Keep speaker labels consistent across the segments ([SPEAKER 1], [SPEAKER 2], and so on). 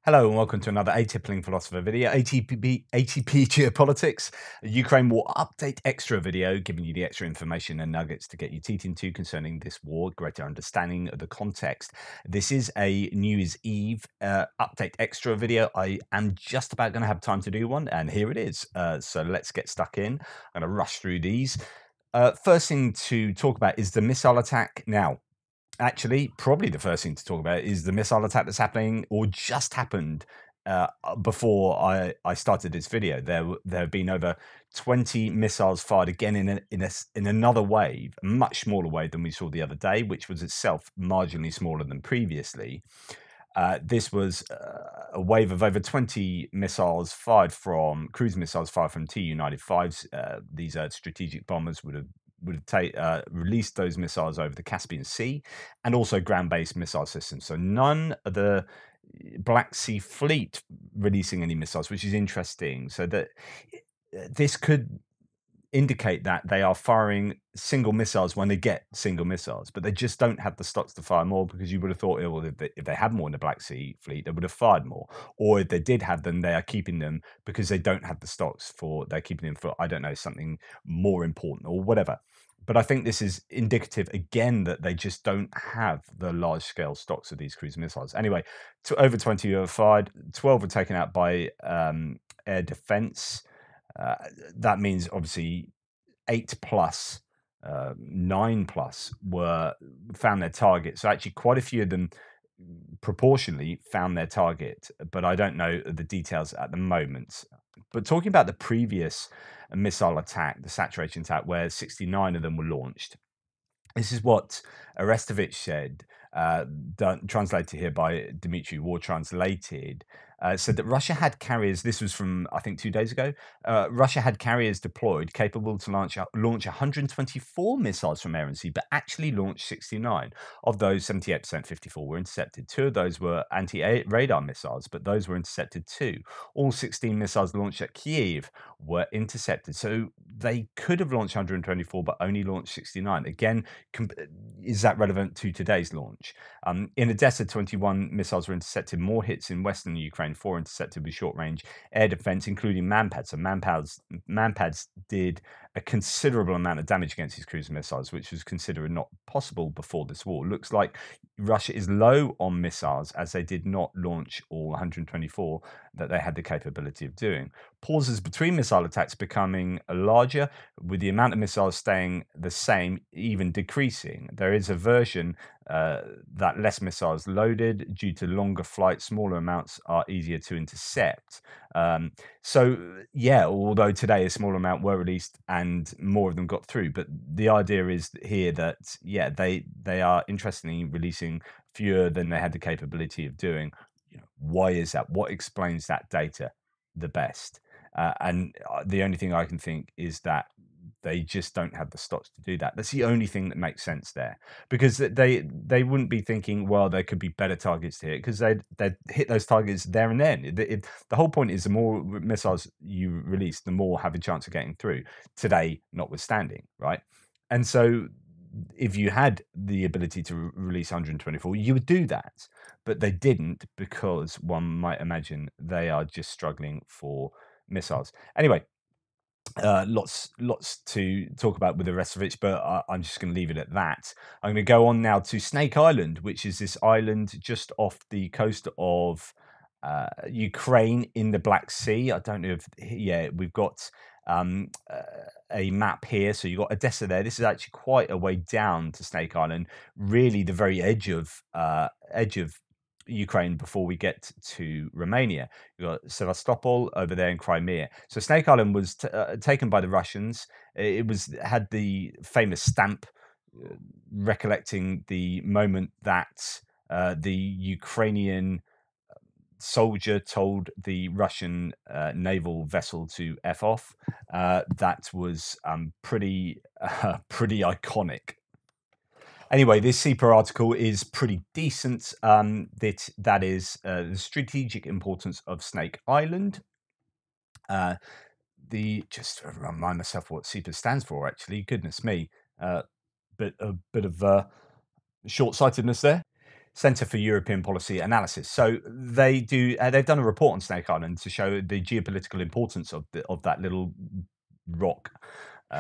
[SPEAKER 1] Hello and welcome to another Atypical Philosopher video, ATP Geopolitics, Ukraine War Update Extra video, giving you the extra information and nuggets to get your teeth into concerning this war, greater understanding of the context. This is a New Year's Eve Update Extra video. I am just about going to have time to do one, and here it is. So let's get stuck in. I'm going to rush through these. First thing to talk about is the missile attack now. Actually, probably the first thing to talk about is the missile attack that's happening or just happened before I started this video. There have been over 20 missiles fired again in another wave, a much smaller wave than we saw the other day, which was itself marginally smaller than previously. This was a wave of over 20 missiles fired from cruise missiles fired from Tu-95s. These strategic bombers would have released those missiles over the Caspian Sea, and also ground-based missile systems. So none of the Black Sea Fleet releasing any missiles, which is interesting. So that this could indicate that they are firing single missiles when they get single missiles, but they just don't have the stocks to fire more, because you would have thought, well, if they had more in the Black Sea Fleet, they would have fired more. Or if they did have them, they are keeping them because they don't have the stocks they're keeping them for, I don't know, something more important or whatever. But I think this is indicative again that they just don't have the large scale stocks of these cruise missiles. Anyway, over 20 were fired, 12 were taken out by air defense. That means obviously 8 plus, 9 plus found their target. So actually quite a few of them proportionally found their target, but I don't know the details at the moment. But talking about the previous missile attack, the saturation attack, where 69 of them were launched, this is what Arestovich said, translated here by Dmitry, War Translated, said that Russia had carriers, this was from, I think, 2 days ago, Russia had carriers deployed capable to launch 124 missiles from air and sea, but actually launched 69. Of those, 78%, 54 were intercepted. 2 of those were anti-radar missiles, but those were intercepted too. All 16 missiles launched at Kyiv were intercepted. So they could have launched 124, but only launched 69. Again, is that relevant to today's launch? In Odessa, 21 missiles were intercepted, more hits in western Ukraine, 4 intercepted with short-range air defense, including Manpads. So Manpads did a considerable amount of damage against these cruise missiles, which was considered not possible before this war. Looks like Russia is low on missiles, as they did not launch all 124 that they had the capability of doing. Pauses between missile attacks becoming larger, with the amount of missiles staying the same, even decreasing. There is a version that less missiles loaded due to longer flights, smaller amounts are easier to intercept. So yeah, although today a small amount were released and more of them got through, but the idea is here that yeah, they are interestingly releasing fewer than they had the capability of doing. Why is that? What explains that data the best? And the only thing I can think is that they just don't have the stocks to do that. That's the only thing that makes sense there, because they wouldn't be thinking, well, there could be better targets here, because they'd hit those targets there and then. The whole point is the more missiles you release, the more have a chance of getting through. Today, notwithstanding, right? And so if you had the ability to release 124, you would do that, but they didn't, because one might imagine they are just struggling for missiles. Anyway, lots to talk about with the rest of it, but I'm just going to leave it at that. I'm going to go on now to Snake Island, which is this island just off the coast of Ukraine in the Black Sea. I don't know if, yeah, we've got a map here. So you've got Odessa there. This is actually quite a way down to Snake Island, really the very edge of Ukraine before we get to Romania. You've got Sevastopol over there in Crimea. So Snake Island was taken by the Russians. It had the famous stamp recollecting the moment that the Ukrainian soldier told the Russian naval vessel to F off. That was pretty iconic. Anyway, this CEPA article is pretty decent. That is the strategic importance of Snake Island. Just to remind myself what CEPA stands for, actually, goodness me, a bit of short-sightedness there. Centre for European Policy Analysis. So they do. They've done a report on Snake Island to show the geopolitical importance of that little rock.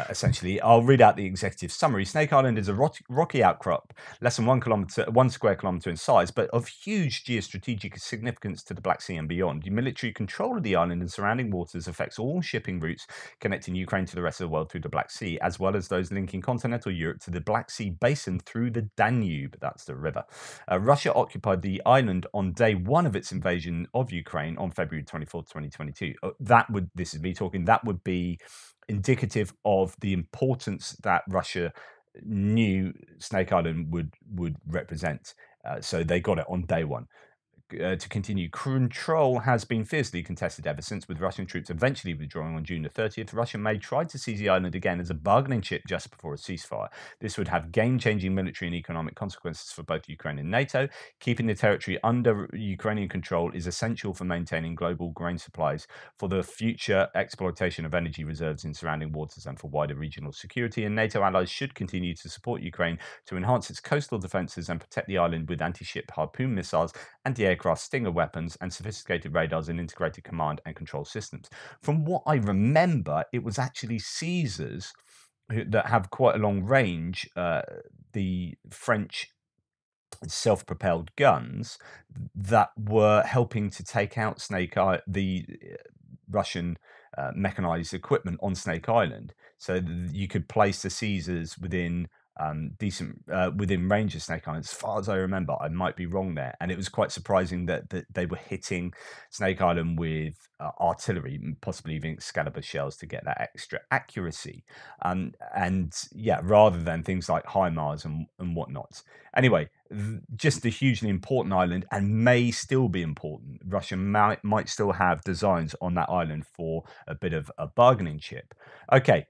[SPEAKER 1] Essentially, I'll read out the executive summary. Snake Island is a rocky outcrop, less than 1 square kilometre in size, but of huge geostrategic significance to the Black Sea and beyond. The military control of the island and surrounding waters affects all shipping routes connecting Ukraine to the rest of the world through the Black Sea, as well as those linking continental Europe to the Black Sea basin through the Danube. That's the river. Russia occupied the island on day one of its invasion of Ukraine on February 24th, 2022. This is me talking, that would be indicative of the importance that Russia knew Snake Island would represent. So they got it on day one. To continue, control has been fiercely contested ever since, with Russian troops eventually withdrawing on June the 30th. Russia may try to seize the island again as a bargaining chip just before a ceasefire. This would have game-changing military and economic consequences for both Ukraine and NATO. Keeping the territory under Ukrainian control is essential for maintaining global grain supplies, for the future exploitation of energy reserves in surrounding waters, and for wider regional security. And NATO allies should continue to support Ukraine to enhance its coastal defences and protect the island with anti-ship Harpoon missiles, anti-aircraft Stinger weapons, and sophisticated radars and integrated command and control systems. From what I remember, it was actually Caesars that have quite a long range, the French self-propelled guns that were helping to take out the Russian mechanized equipment on Snake Island, so you could place the Caesars within within range of Snake Island. As far as I remember, I might be wrong there, and it was quite surprising that they were hitting Snake Island with artillery, possibly even Excalibur shells, to get that extra accuracy. And yeah, rather than things like HIMARS and whatnot. Anyway, just a hugely important island, and may still be important. Russia might still have designs on that island for a bit of a bargaining chip. Okay,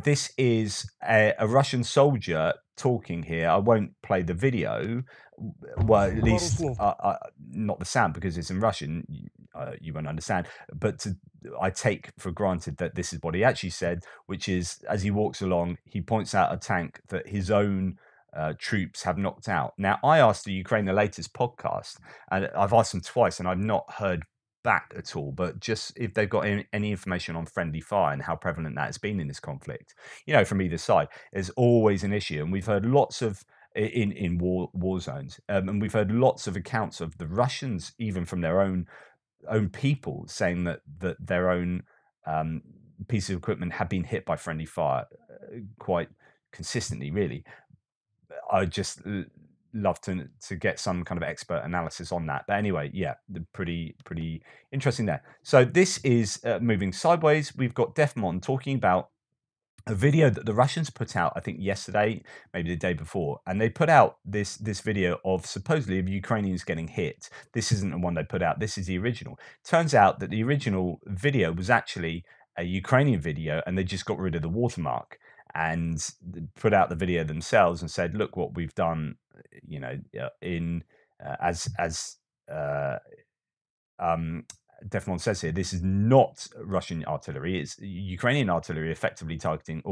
[SPEAKER 1] this is a Russian soldier talking here. I won't play the video. Well, at least not the sound, because it's in Russian. You won't understand. But I take for granted that this is what he actually said, which is, as he walks along, he points out a tank that his own troops have knocked out. Now, I asked the Ukraine the latest podcast, and I've asked them twice, and I've not heard back at all, but just if they've got any information on friendly fire and how prevalent that has been in this conflict, from either side, is always an issue. And we've heard lots of in war zones, and we've heard lots of accounts of the Russians, even from their own people, saying that their own pieces of equipment have been hit by friendly fire quite consistently. Really, I just love to get some kind of expert analysis on that. But anyway, yeah, pretty interesting there. So this is moving sideways. We've got Defmon talking about a video that the Russians put out, I think yesterday, maybe the day before, and they put out this video of supposedly of Ukrainians getting hit. This isn't the one they put out. This is the original. Turns out that the original video was actually a Ukrainian video, and they just got rid of the watermark and put out the video themselves and said, "Look what we've done." Defmon says here, this is not Russian artillery, it's Ukrainian artillery effectively targeting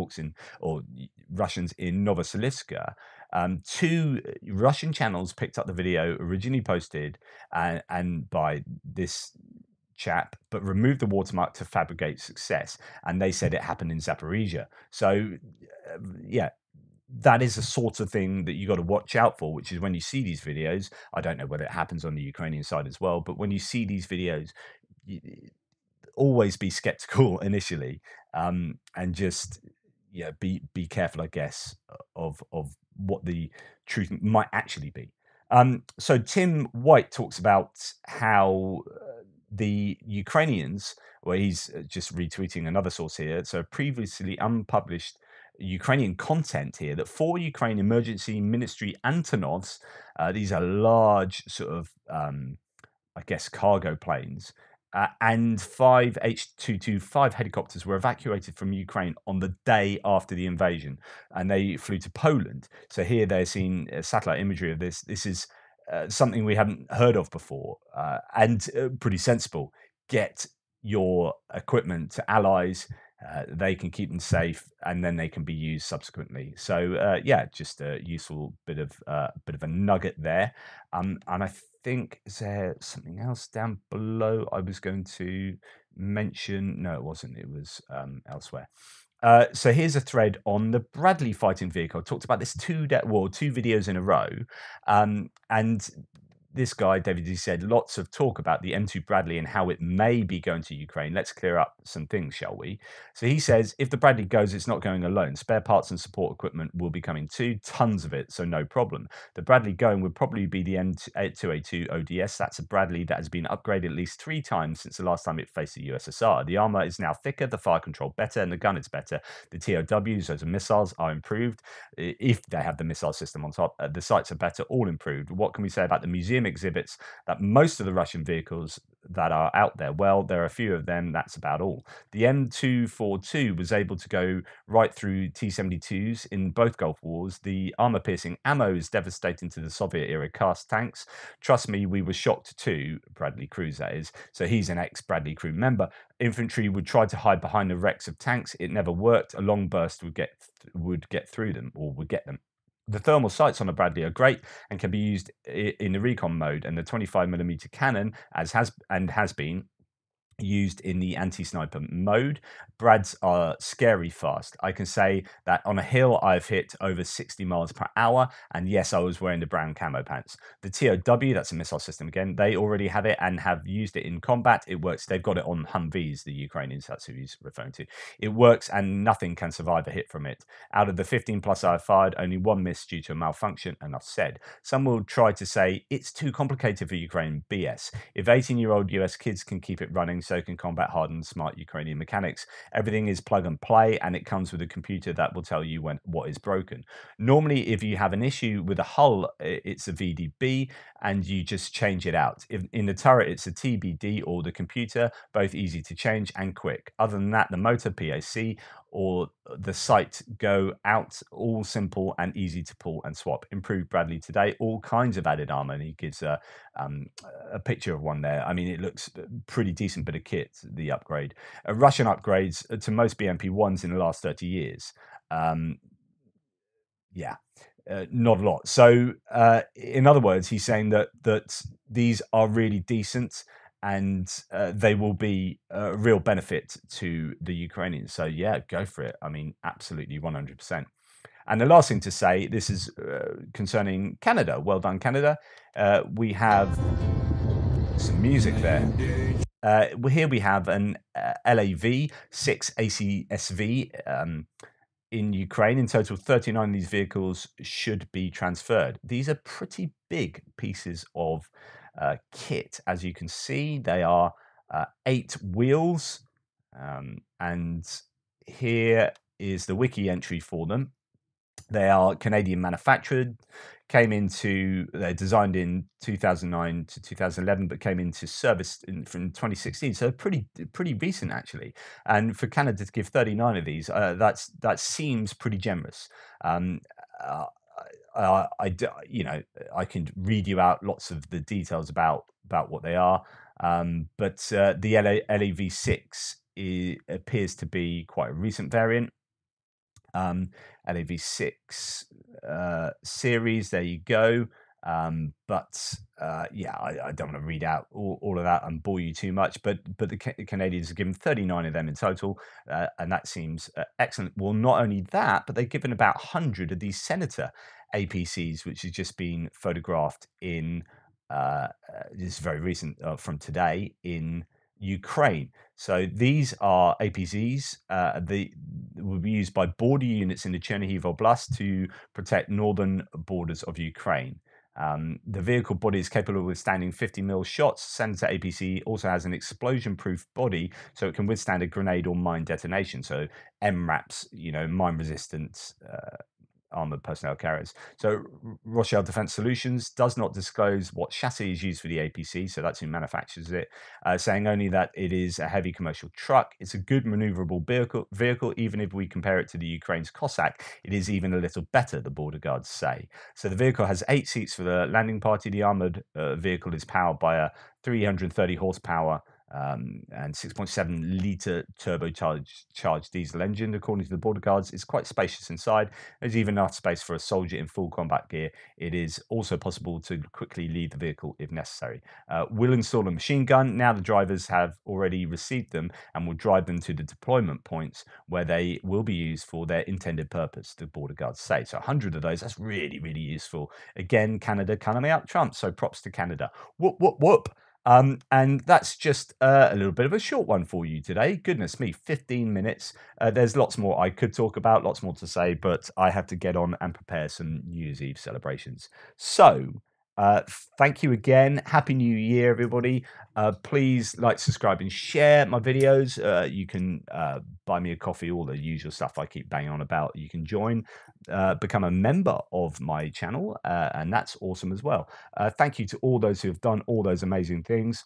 [SPEAKER 1] Russians in Novosibirsk. Two Russian channels picked up the video originally posted and by this chap, but removed the watermark to fabricate success. And they said it happened in Zaporizhia. So, yeah, that is the sort of thing that you got to watch out for, which is when you see these videos. I don't know whether it happens on the Ukrainian side as well, but when you see these videos, always be skeptical initially, and just be careful, I guess, of what the truth might actually be. So Tim White talks about how the Ukrainians, where he's just retweeting another source here, so previously unpublished Ukrainian content here, that 4 Ukraine Emergency Ministry Antonovs, these are large sort of, I guess, cargo planes, and 5 H-225 helicopters were evacuated from Ukraine on the day after the invasion, and they flew to Poland. So here they're seeing satellite imagery of this. This is something we hadn't heard of before, and pretty sensible. Get your equipment to allies they can keep them safe, and then they can be used subsequently. So yeah, just a useful bit of a nugget there. And I think, is there something else down below I was going to mention? No, it wasn't. It was elsewhere. So here's a thread on the Bradley fighting vehicle. I talked about this two videos in a row, and this guy, David, he said lots of talk about the M2 Bradley and how it may be going to Ukraine. Let's clear up some things, shall we? So he says, if the Bradley goes, it's not going alone. Spare parts and support equipment will be coming too, tons of it, so no problem. The Bradley going would probably be the M2A2 ODS. That's a Bradley that has been upgraded at least 3 times since the last time it faced the USSR. The armor is now thicker, the fire control better, and the gun is better. The TOWs, those are missiles, are improved. If they have the missile system on top, the sights are better, all improved. What can we say about the museum exhibits? That most of the Russian vehicles that are out there, well, there are a few of them, that's about all. The M242 was able to go right through T-72s in both Gulf Wars. The armor-piercing ammo is devastating to the Soviet-era cast tanks. Trust me, we were shocked too. Bradley Cruz, that is. So he's an ex-Bradley Crew member. Infantry would try to hide behind the wrecks of tanks. It never worked. A long burst would get through them, or would get them. The thermal sights on the Bradley are great and can be used in the recon mode, and the 25mm cannon, has been used in the anti-sniper mode. Brads are scary fast. I can say that on a hill I've hit over 60 miles per hour, and yes, I was wearing the brown camo pants. The TOW, that's a missile system again, they already have it and have used it in combat. It works. They've got it on Humvees, the Ukrainians, that's who he's referring to. It works and nothing can survive a hit from it. Out of the 15 plus I've fired, only one missed due to a malfunction, enough said. Some will try to say it's too complicated for Ukraine. BS. If 18-year-old US kids can keep it running, so can combat hardened smart Ukrainian mechanics. Everything is plug and play, and it comes with a computer that will tell you what is broken. Normally, if you have an issue with a hull, it's a VDB, and you just change it out. If in the turret, it's a TBD or the computer, both easy to change and quick. Other than that, the motor, PAC, or the sight go out, all simple and easy to pull and swap. Improved Bradley today, all kinds of added armor, and he gives a picture of one there. I mean, it looks pretty decent bit of kit, the upgrade. Russian upgrades to most BMP-1s in the last 30 years. Yeah, not a lot. So in other words, he's saying that these are really decent, and they will be a real benefit to the Ukrainians. So yeah, go for it. I mean, absolutely 100%. And the last thing to say, this is concerning Canada. Well done, Canada. We have some music there. Here we have an LAV 6 ACSV in Ukraine. In total, 39 of these vehicles should be transferred. These are pretty big pieces of kit. As you can see, they are 8 wheels. And here is the wiki entry for them. They are Canadian manufactured, they're designed in 2009 to 2011, but came into service from 2016. So pretty recent, actually. And for Canada to give 39 of these, that seems pretty generous. I can read you out lots of the details about what they are, but the LAV6 appears to be quite a recent variant. LAV6 series, there you go. Yeah, I don't want to read out all of that and bore you too much, but the Canadians have given 39 of them in total, and that seems excellent. Well, not only that, but they've given about 100 of these Senator APCs, which has just been photographed in this is very recent, from today, in Ukraine. So these are APCs. They will be used by border units in the Chernihiv Oblast to protect northern borders of Ukraine. The vehicle body is capable of withstanding 50mm shots. Senator APC also has an explosion-proof body, so it can withstand a grenade or mine detonation. So MRAPs, mine resistance. Armored personnel carriers. So Rochelle Defense Solutions does not disclose what chassis is used for the APC, so that's who manufactures it, saying only that it is a heavy commercial truck. It's a good maneuverable vehicle, even if we compare it to the Ukraine's Cossack, it is even a little better, the border guards say. So the vehicle has 8 seats for the landing party. The armored vehicle is powered by a 330 horsepower and 6.7 litre turbocharged diesel engine, according to the border guards. It's quite spacious inside. There's even enough space for a soldier in full combat gear. It is also possible to quickly leave the vehicle if necessary. Will install a machine gun. Now the drivers have already received them and will drive them to the deployment points where they will be used for their intended purpose, the border guards say. So 100 of those, that's really, really useful. Again, Canada coming out Trump, so props to Canada. Whoop, whoop, whoop. And that's just a little bit of a short one for you today. Goodness me, 15 minutes. There's lots more I could talk about, lots more to say, but I have to get on and prepare some New Year's Eve celebrations. So, thank you again. Happy New Year, everybody. Please like, subscribe, and share my videos. You can buy me a coffee, all the usual stuff I keep banging on about. You can join, become a member of my channel, and that's awesome as well. Thank you to all those who have done all those amazing things.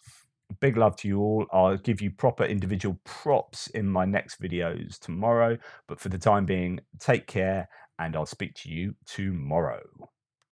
[SPEAKER 1] Big love to you all. I'll give you proper individual props in my next videos tomorrow. But for the time being, take care, and I'll speak to you tomorrow.